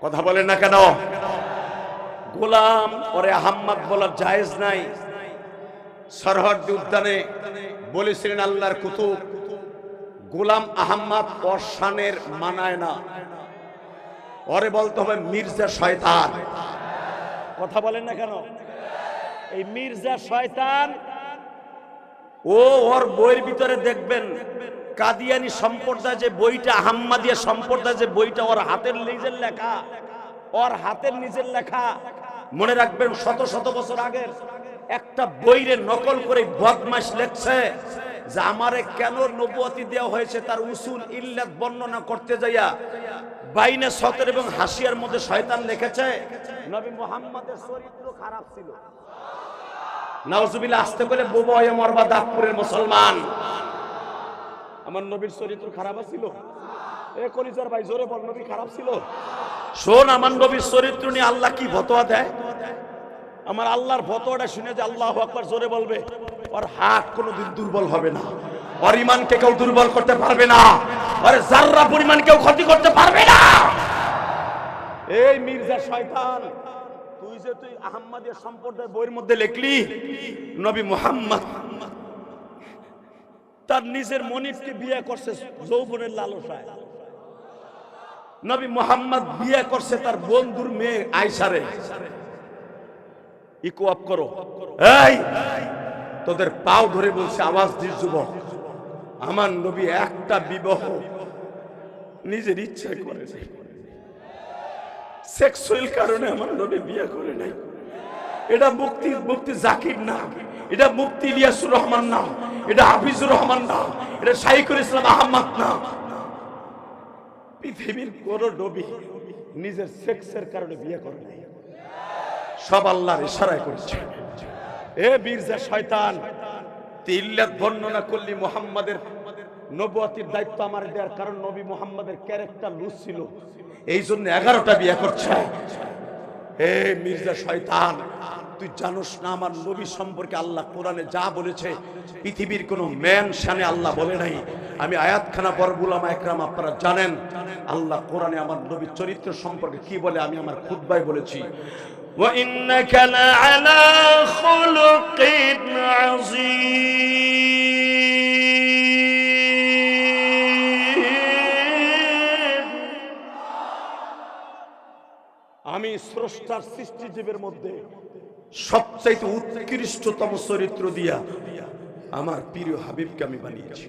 কথা বলেন না কেন? গোলাম ওরে আহম্মদ বলা জায়েজ নাই। সরহদ্দি উদ্যানে বলেছিলেন আল্লাহর কুতুব, গোলাম আহম্মদ অশানের মানায় না, ওরে বলতে হবে মির্জা শয়তান। কথা বলেন না কেন? এই মির্জা শয়তান ওর বইয়ের ভিতরে দেখবেন কাদিয়ানি সম্প্রদায় যে বইটা, আহম্মদিয়া সম্প্রদায় যে বইটা, ওর হাতের নিজের লেখা, ওর হাতের নিজের লেখা। মনে রাখবেন শত শত বছর আগের একটা বইরে নকল করে বদমাশ লেখছে যে আমারে কেন নবুয়তি দেওয়া হয়েছে তার উসুল ইল্লাত বর্ণনা করতে যাইয়া বাইনে সতর এবং হাসিয়ার মধ্যে শয়তান লিখেছে নবী মুহাম্মদের চরিত্র খারাপ ছিল। নাউজুবিল্লাহ। আসতে বলে বুবা হয়ে মরবা দাঁতপুরের মুসলমান, আমার নবীর চরিত্র খারাপ ছিল? এ কলিজার ভাই জোরে বল, নবী খারাপ ছিল? শোন, আমার নবীর চরিত্র নিয়ে আল্লাহ কি ফতোয়া দেয়। আমার আল্লাহর ফতোয়াটা শুনে যে আল্লাহু আকবার জোরে বলবে, ওর হাত কোনোদিন দুর্বল হবে না, ওর ঈমানকে কেউ দুর্বল করতে পারবে না, ওর যাররা পরিমাণ কেউ ক্ষতি করতে পারবে না। এই মির্জা শয়তান, তুই আহম্মদিয়া সম্প্রদায়ের বইয়ের মধ্যে লিখলি নবী মুহাম্মদ তার নিজের মনিবকে বিয়ে করছে যৌবনের লালসায়। নবী মুহাম্মদ বিয়ে করছে তার বন্ধুর মেয়ে আয়েশারে। ইকো আপ করো। এই তোদের পাও ধরে বলছে, আওয়াজ দিস যুবক, আমার নবী একটা বিবাহ নিজের ইচ্ছায় করে নাই, সেক্সুয়াল কারণে আমার নবী বিয়ে করে নাই। এটা মুফতি জাকির নাম, এটা মুফতি ইলিয়াসুর রহমান নাম, এটা হাফিজুর রহমান নাম, এটা শাইখুল ইসলাম আহমদ নাম। পৃথিবীর কোন নবী নিজের সেক্সের কারণে বিয়ে করে নাই, সব আল্লাহর ইশারায় করছে। এ মির্জা শয়তান, ইল্লাত বর্ণনা করলি মুহাম্মাদের নবুয়তির দায়িত্ব আমার দেওয়ার কারণ নবী মুহাম্মাদের ক্যারেক্টার লুজ ছিল, এই জন্য 11টা বিয়ে করছে। হে মির্জা শয়তান, তুই জানোস না আমার নবী সম্পর্কে আল্লাহ কোরআনে যা বলেছে পৃথিবীর কোনো ম্যান শানে আল্লাহ বলে নাই। আমি আয়াতখানা পড়ব, উলামা একরাম আপনারা জানেন আল্লাহ কোরআনে আমার নবীর চরিত্র সম্পর্কে কি বলে, আমি আমার খুতবায় বলেছি। ওয়া ইন্নাকা লাআলা খুলুকিন আযীম। আমি স্রষ্টার সৃষ্টিজীবের মধ্যে সবচাইতে উৎকৃষ্টতম চরিত্র দিয়া আমার প্রিয় হাবিবকে আমি বানিয়েছি।